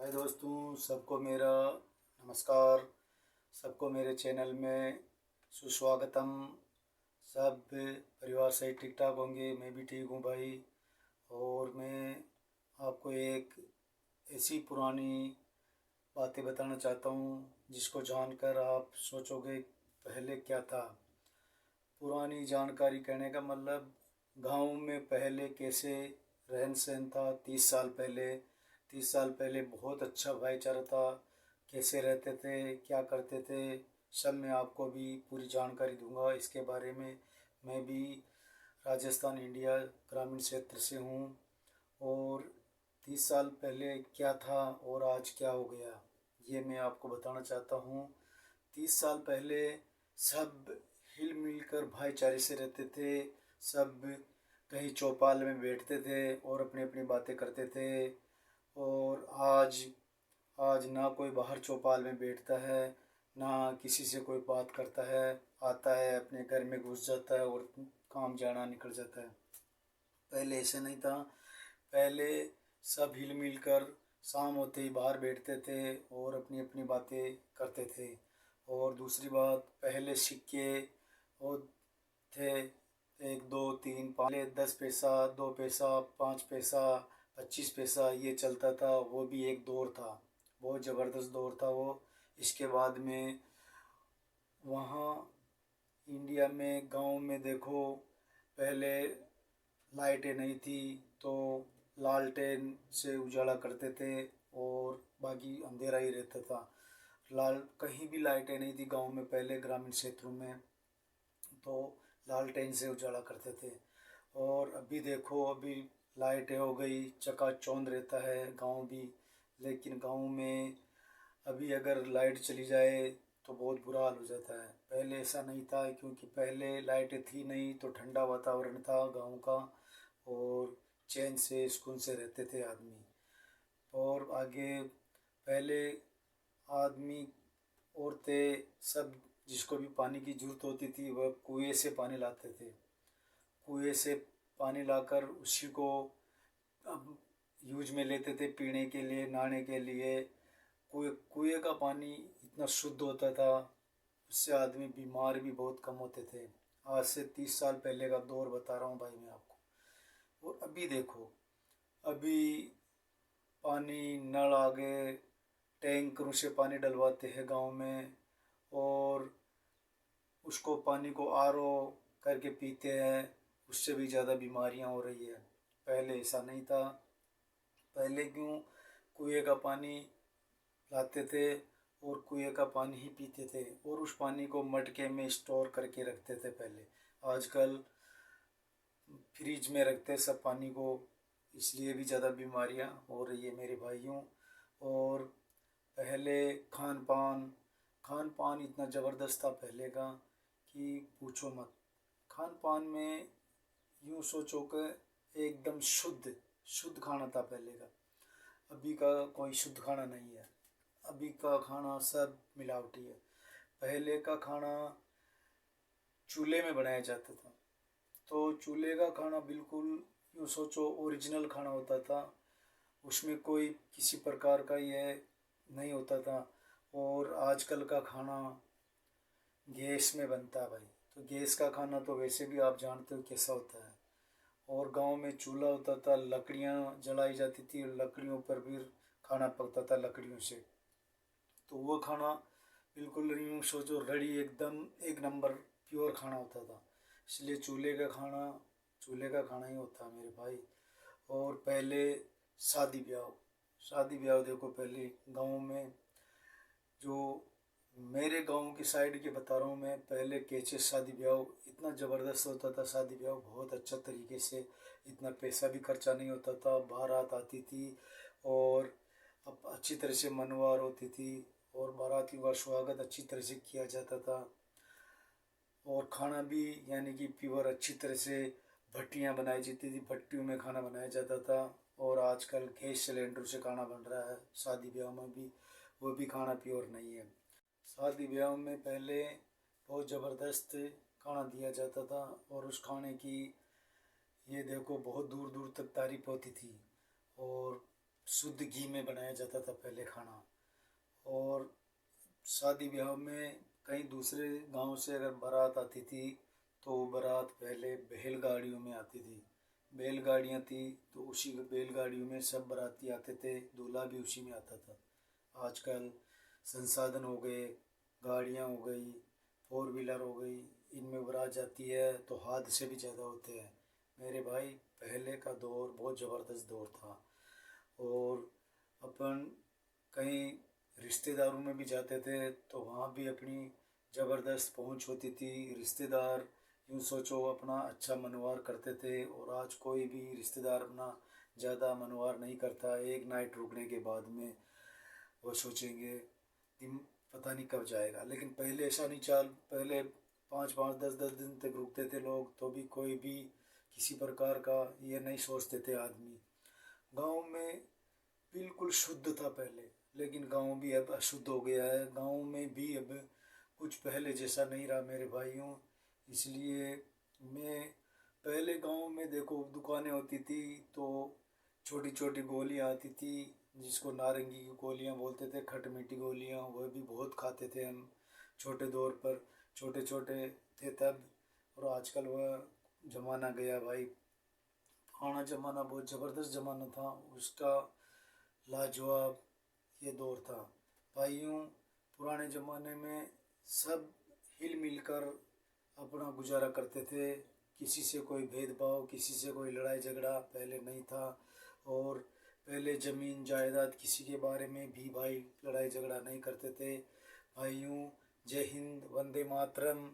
हाय दोस्तों, सबको मेरा नमस्कार। सबको मेरे चैनल में सुस्वागतम। सब परिवार सही ठीक ठाक होंगे। मैं भी ठीक हूँ भाई। और मैं आपको एक ऐसी पुरानी बातें बताना चाहता हूँ जिसको जानकर आप सोचोगे पहले क्या था। पुरानी जानकारी कहने का मतलब गांव में पहले कैसे रहन सहन था। 30 साल पहले बहुत अच्छा भाईचारा था। कैसे रहते थे, क्या करते थे, सब मैं आपको भी पूरी जानकारी दूंगा इसके बारे में। मैं भी राजस्थान इंडिया ग्रामीण क्षेत्र से हूँ। और 30 साल पहले क्या था और आज क्या हो गया, ये मैं आपको बताना चाहता हूँ। 30 साल पहले सब हिल मिल कर भाईचारे से रहते थे। सब कहीं चौपाल में बैठते थे और अपनी अपनी बातें करते थे। और आज आज ना कोई बाहर चौपाल में बैठता है, ना किसी से कोई बात करता है। आता है अपने घर में घुस जाता है और काम जाना निकल जाता है। पहले ऐसे नहीं था। पहले सब हिल मिल कर शाम होते ही बाहर बैठते थे और अपनी अपनी बातें करते थे। और दूसरी बात, पहले सिक्के और थे, 1 2 3 5, पहले 10 पैसा, 2 पैसा, 5 पैसा, 25 पैसा ये चलता था। वो भी एक दौर था, बहुत ज़बरदस्त दौर था वो। इसके बाद में वहाँ इंडिया में गांव में देखो, पहले लाइटें नहीं थी तो लालटेन से उजाला करते थे और बाकी अंधेरा ही रहता था। लाल कहीं भी लाइटें नहीं थी गांव में पहले, ग्रामीण क्षेत्रों में तो लालटेन से उजाला करते थे। और अभी देखो, अभी लाइटें हो गई, चकाचौंध रहता है गांव भी। लेकिन गांव में अभी अगर लाइट चली जाए तो बहुत बुरा हाल हो जाता है। पहले ऐसा नहीं था, क्योंकि पहले लाइटें थी नहीं तो ठंडा वातावरण था गांव का। और चैन से सुकून से रहते थे आदमी। और आगे पहले आदमी, औरतें, सब जिसको भी पानी की ज़रूरत होती थी वह कुएं से पानी लाते थे। कुएं से पानी लाकर उसी को अब यूज में लेते थे, पीने के लिए, नहाने के लिए। कुएं का पानी इतना शुद्ध होता था, उससे आदमी बीमार भी बहुत कम होते थे। आज से 30 साल पहले का दौर बता रहा हूँ भाई मैं आपको। और अभी देखो, अभी पानी नल आ गए, टैंकरों से पानी डलवाते हैं गांव में। और उसको पानी को आरओ करके पीते हैं, उससे भी ज़्यादा बीमारियां हो रही है। पहले ऐसा नहीं था। पहले क्यों, कुएं का पानी लाते थे और कुएं का पानी ही पीते थे और उस पानी को मटके में स्टोर करके रखते थे पहले। आजकल फ्रिज में रखते सब पानी को, इसलिए भी ज़्यादा बीमारियां हो रही है मेरे भाइयों। और पहले खान पान खान पान इतना ज़बरदस्त था पहले का कि पूछो मत। खान पान में यूँ सोचो कि एकदम शुद्ध शुद्ध खाना था पहले का। अभी का कोई शुद्ध खाना नहीं है। अभी का खाना सब मिलावटी है। पहले का खाना चूल्हे में बनाया जाता था, तो चूल्हे का खाना बिल्कुल यूँ सोचो ओरिजिनल खाना होता था। उसमें कोई किसी प्रकार का ये नहीं होता था। और आजकल का खाना गैस में बनता है भाई, तो गैस का खाना तो वैसे भी आप जानते हो कैसा होता है। और गांव में चूल्हा होता था, लकड़ियाँ जलाई जाती थी, लकड़ियों पर भी खाना पकता था लकड़ियों से। तो वो खाना बिल्कुल यूँ सोचो रेडी, एकदम एक नंबर प्योर खाना होता था। इसलिए चूल्हे का खाना ही होता है मेरे भाई। और पहले शादी ब्याह देखो, पहले गांव में, जो मेरे गांव की साइड के बता रहा हूँ मैं, पहले कैसे शादी ब्याह इतना ज़बरदस्त होता था। शादी ब्याह बहुत अच्छा तरीके से, इतना पैसा भी खर्चा नहीं होता था, बारात आती थी और अब अच्छी तरह से मनवार होती थी और बारातियों का स्वागत अच्छी तरह से किया जाता था। और खाना भी यानी कि प्योर अच्छी तरह से भट्टियाँ बनाई जाती थी, भट्टियों में खाना बनाया जाता था। और आजकल गैस सिलेंडर से खाना बन रहा है शादी ब्याह में भी, वो भी खाना प्योर नहीं है। शादी ब्याह में पहले बहुत ज़बरदस्त खाना दिया जाता था और उस खाने की ये देखो बहुत दूर दूर तक तारीफ होती थी। और शुद्ध घी में बनाया जाता था पहले खाना। और शादी ब्याह में कहीं दूसरे गांव से अगर बारात आती थी तो वो बारात पहले बैलगाड़ियों में आती थी। बैलगाड़ियाँ थी तो उसी बैलगाड़ियों में सब बाराती आते थे, दूल्हा भी उसी में आता था। आजकल संसाधन हो गए, गाड़ियाँ हो गई, फोर व्हीलर हो गई, इनमें बारात जाती है तो हाथ से भी ज़्यादा होते हैं। मेरे भाई पहले का दौर बहुत ज़बरदस्त दौर था। और अपन कहीं रिश्तेदारों में भी जाते थे तो वहाँ भी अपनी ज़बरदस्त पहुंच होती थी। रिश्तेदार यूँ सोचो अपना अच्छा मनवार करते थे, और आज कोई भी रिश्तेदार अपना ज़्यादा मनवार नहीं करता। एक नाइट रुकने के बाद में वो सोचेंगे दिन पता नहीं कब जाएगा। लेकिन पहले ऐसा नहीं, चाल पहले 5-5 10-10 दिन तक रुकते थे लोग, तो भी कोई भी किसी प्रकार का ये नहीं सोचते थे आदमी। गांव में बिल्कुल शुद्ध था पहले, लेकिन गांव भी अब अशुद्ध हो गया है। गांव में भी अब कुछ पहले जैसा नहीं रहा मेरे भाइयों। इसलिए मैं पहले गांव में देखो दुकानें होती थी तो छोटी छोटी गोलियां आती थी, जिसको नारंगी की गोलियां बोलते थे, खट मीठी गोलियां, वह भी बहुत खाते थे हम छोटे दौर पर, छोटे छोटे थे तब। और आजकल वह ज़माना गया भाई। पुराना ज़माना बहुत ज़बरदस्त ज़माना था, उसका लाजवाब ये दौर था भाइयों। पुराने ज़माने में सब हिल मिलकर अपना गुजारा करते थे। किसी से कोई भेदभाव, किसी से कोई लड़ाई झगड़ा पहले नहीं था। और पहले ज़मीन जायदाद किसी के बारे में भी भाई लड़ाई झगड़ा नहीं करते थे। भाइयों, जय हिंद, वंदे मातरम।